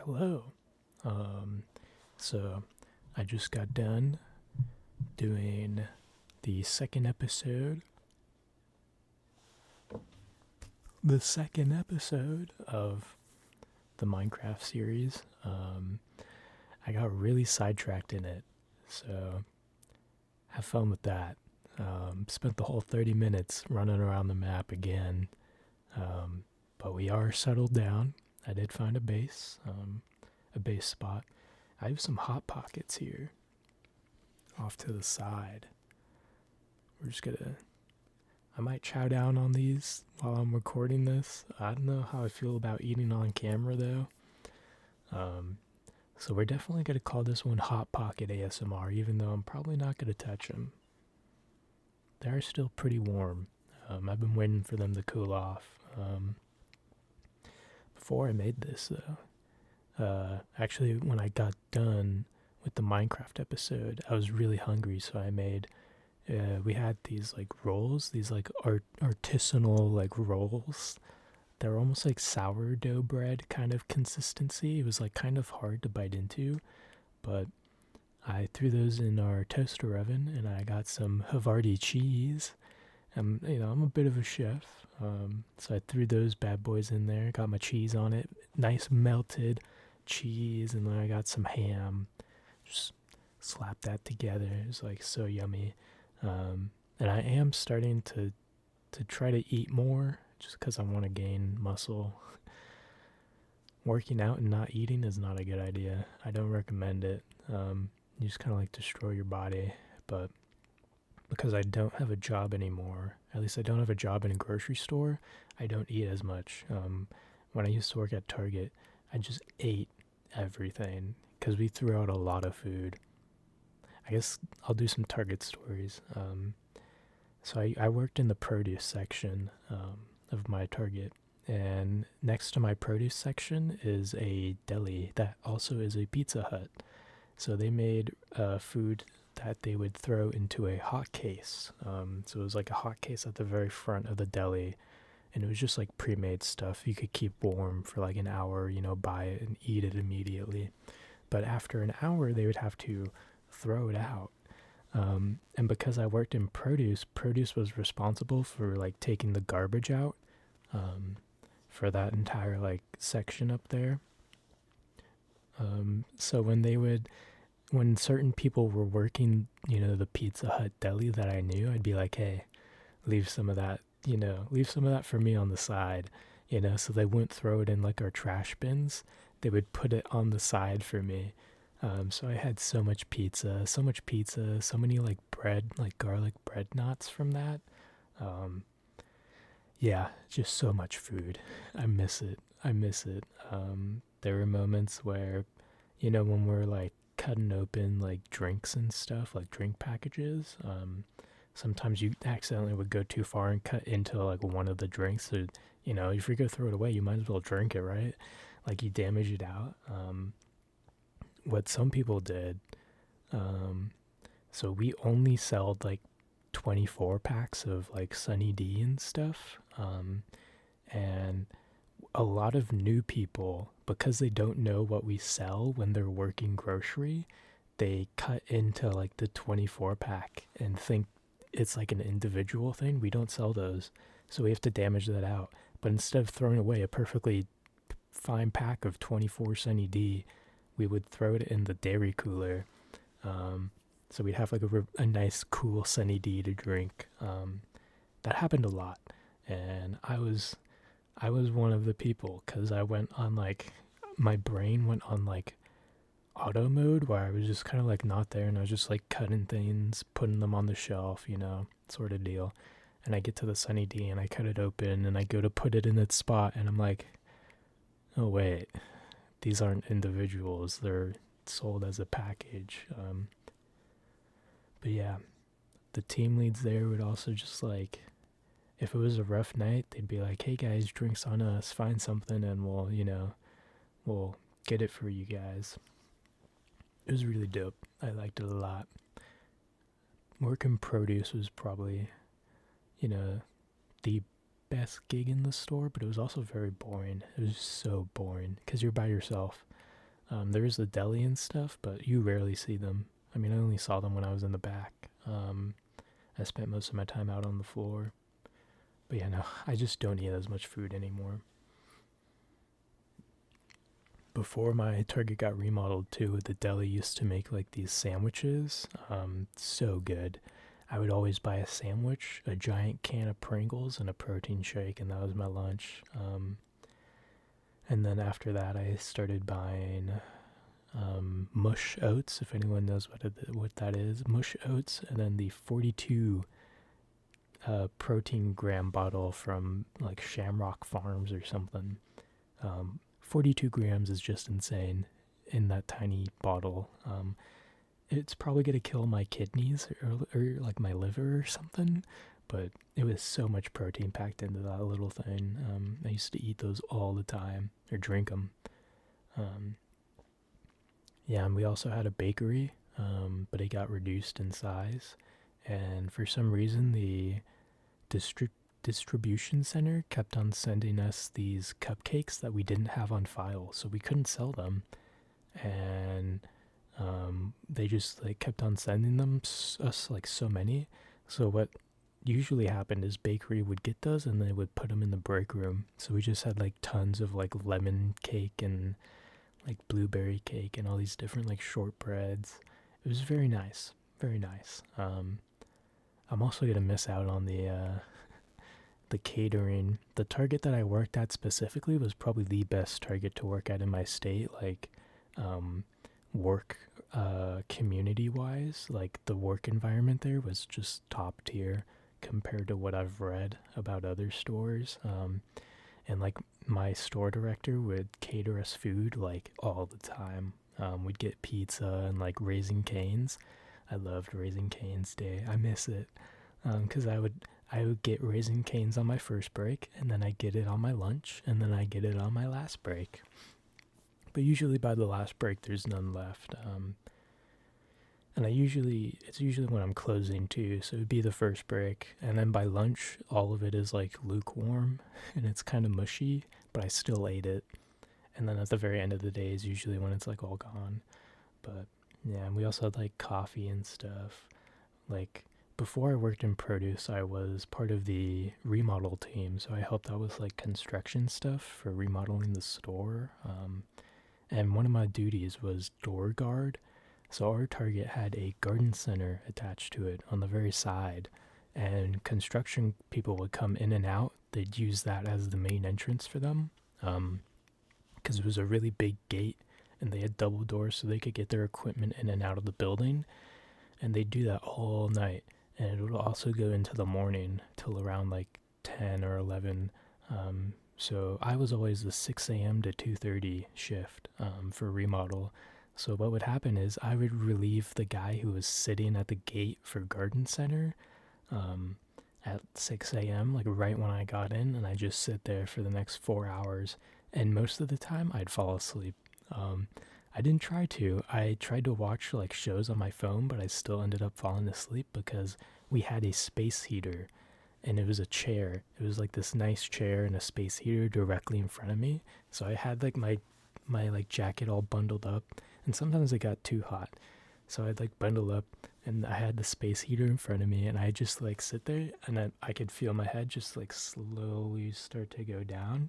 Hello. Um, so I just got done doing the second episode of the Minecraft series. I got really sidetracked in it, so have fun with that. Spent the whole 30 minutes running around the map again, but we are settled down. I did find a base spot. I have some hot pockets here off to the side. We're just gonna. I might chow down on these while I'm recording this. I don't know how I feel about eating on camera though. Um, so we're definitely gonna call this one Hot Pocket ASMR, even though I'm probably not gonna touch them. They're still pretty warm. I've been waiting for them to cool off. Before I made this though, actually when I got done with the Minecraft episode, I was really hungry, so I made we had these like rolls, these like artisanal like rolls. They're almost like sourdough bread kind of consistency. It was like kind of hard to bite into, but I threw those in our toaster oven and I got some Havarti cheese. I'm a bit of a chef, so I threw those bad boys in there. Got my cheese on it, nice melted cheese, and then I got some ham. Just slap that together. It's like so yummy. And I am starting to try to eat more just because I want to gain muscle. Working out and not eating is not a good idea. I don't recommend it. You just kind of like destroy your body. But because I don't have a job anymore, at least I don't have a job in a grocery store, I don't eat as much. When I used to work at Target, I just ate everything because we threw out a lot of food. I guess I'll do some Target stories. So I worked in the produce section of my Target, and next to my produce section is a deli that also is a Pizza Hut. So they made food that they would throw into a hot case. So it was like a hot case at the very front of the deli, and it was just like pre-made stuff you could keep warm for like an hour. Buy it and eat it immediately. But after an hour, they would have to throw it out. And because I worked in produce was responsible for like taking the garbage out for that entire like section up there. So when certain people were working, the Pizza Hut deli that I knew, I'd be like, hey, leave some of that, leave some of that for me on the side, so they wouldn't throw it in like our trash bins. They would put it on the side for me. So I had so much pizza, so many like bread, like garlic bread knots from that. Um, yeah, just so much food. I miss it. I miss it. There were moments where, when we're like cutting open like drinks and stuff, like drink packages, sometimes you accidentally would go too far and cut into like one of the drinks. So, if you're gonna throw it away, you might as well drink it, right? Like you damage it out. What some people did, um, so we only sold like 24 packs of like Sunny D and stuff. And a lot of new people, because they don't know what we sell when they're working grocery, they cut into like the 24 pack and think it's like an individual thing. We don't sell those, so we have to damage that out. But instead of throwing away a perfectly fine pack of 24 Sunny D, we would throw it in the dairy cooler. So we'd have like a nice cool Sunny D to drink. That happened a lot, and I was one of the people because I went on like my brain went on like auto mode where I was just kind of like not there, and I was just like cutting things, putting them on the shelf, sort of deal. And I get to the Sunny D and I cut it open and I go to put it in its spot, and I'm like, oh wait, these aren't individuals, they're sold as a package. But yeah, the team leads there would also just like, if it was a rough night, they'd be like, hey guys, drinks on us, find something and we'll get it for you guys. It was really dope. I liked it a lot. Working produce was probably, you know, the best gig in the store, but it was also very boring. It was so boring because you're by yourself. There is the deli and stuff, but you rarely see them. I mean, I only saw them when I was in the back. I spent most of my time out on the floor. But yeah, no, I just don't eat as much food anymore. Before my Target got remodeled too, the deli used to make like these sandwiches. So good. I would always buy a sandwich, a giant can of Pringles, and a protein shake, and that was my lunch. And then after that, I started buying mush oats, if anyone knows what that is. Mush oats, and then the 42 protein gram bottle from like Shamrock Farms or something. 42 grams is just insane in that tiny bottle. It's probably going to kill my kidneys or like my liver or something, but it was so much protein packed into that little thing. I used to eat those all the time or drink them. Um, yeah, and we also had a bakery, but it got reduced in size. And for some reason, the distri- distribution center kept on sending us these cupcakes that we didn't have on file, so we couldn't sell them. And they just like kept on sending them us like so many. So what usually happened is bakery would get those and they would put them in the break room. So we just had like tons of like lemon cake and like blueberry cake and all these different like shortbreads. It was very nice, very nice. I'm also gonna miss out on the catering. The Target that I worked at specifically was probably the best Target to work at in my state. Like, work community wise, like the work environment there was just top tier compared to what I've read about other stores. And like my store director would cater us food like all the time. We'd get pizza and like Raising Canes. I loved Raising Canes Day. I miss it because I would get Raising Canes on my first break, and then I get it on my lunch, and then I get it on my last break. But usually by the last break, there's none left. And it's usually when I'm closing too, so it'd be the first break, and then by lunch, all of it is like lukewarm, and it's kind of mushy, but I still ate it. And then at the very end of the day is usually when it's like all gone. But yeah, and we also had like coffee and stuff. Like before I worked in produce, I was part of the remodel team, so I helped out with like construction stuff for remodeling the store. And one of my duties was door guard. So our Target had a garden center attached to it on the very side, and construction people would come in and out. They'd use that as the main entrance for them, because it was a really big gate, and they had double doors so they could get their equipment in and out of the building. And they'd do that all night, and it would also go into the morning till around like 10 or 11. So I was always the 6 a.m. to 2:30 shift for remodel. So what would happen is I would relieve the guy who was sitting at the gate for garden center um, at 6 a.m., like right when I got in, and I just sit there for the next 4 hours. And most of the time, I'd fall asleep. Um, I didn't try to. I tried to watch like shows on my phone, but I still ended up falling asleep because we had a space heater, and it was a chair. It was like this nice chair and a space heater directly in front of me. So I had like my like jacket all bundled up, and sometimes it got too hot. So I'd like bundle up, and I had the space heater in front of me, and I just like sit there, and then I could feel my head just like slowly start to go down,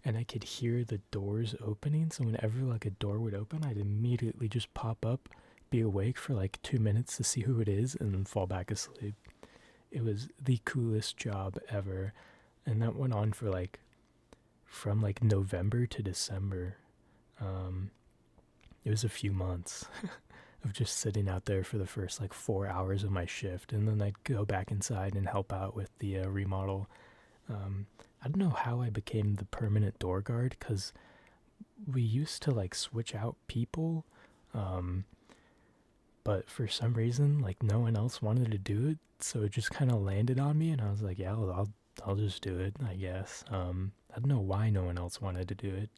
and I could hear the doors opening. So whenever like a door would open, I'd immediately just pop up, be awake for like 2 minutes to see who it is, and then fall back asleep. It was the coolest job ever, and that went on for like from like November to December. Um, it was a few months of just sitting out there for the first like 4 hours of my shift, and then I'd go back inside and help out with the remodel. Um, I don't know how I became the permanent door guard because we used to like switch out people, um, but for some reason, like no one else wanted to do it, so it just kind of landed on me, and I was like, yeah, I'll just do it, I guess. I don't know why no one else wanted to do it.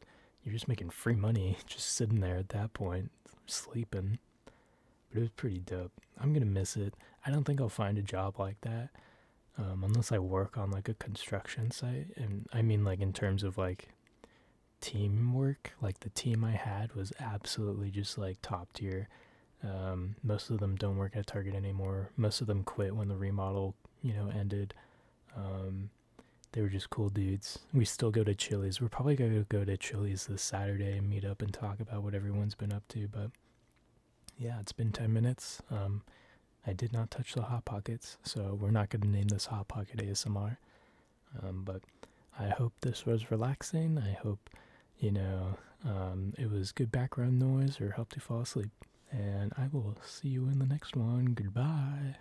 You're just making free money, just sitting there at that point, sleeping. But it was pretty dope. I'm gonna miss it. I don't think I'll find a job like that unless I work on like a construction site, and I mean like in terms of like teamwork. Like the team I had was absolutely just like top tier. Most of them don't work at Target anymore. Most of them quit when the remodel, ended. Um, they were just cool dudes. We still go to Chili's. We're probably going to go to Chili's this Saturday and meet up and talk about what everyone's been up to. But yeah, it's been 10 minutes. I did not touch the Hot Pockets, so we're not going to name this Hot Pocket ASMR. But I hope this was relaxing. I hope, it was good background noise or helped you fall asleep. And I will see you in the next one. Goodbye.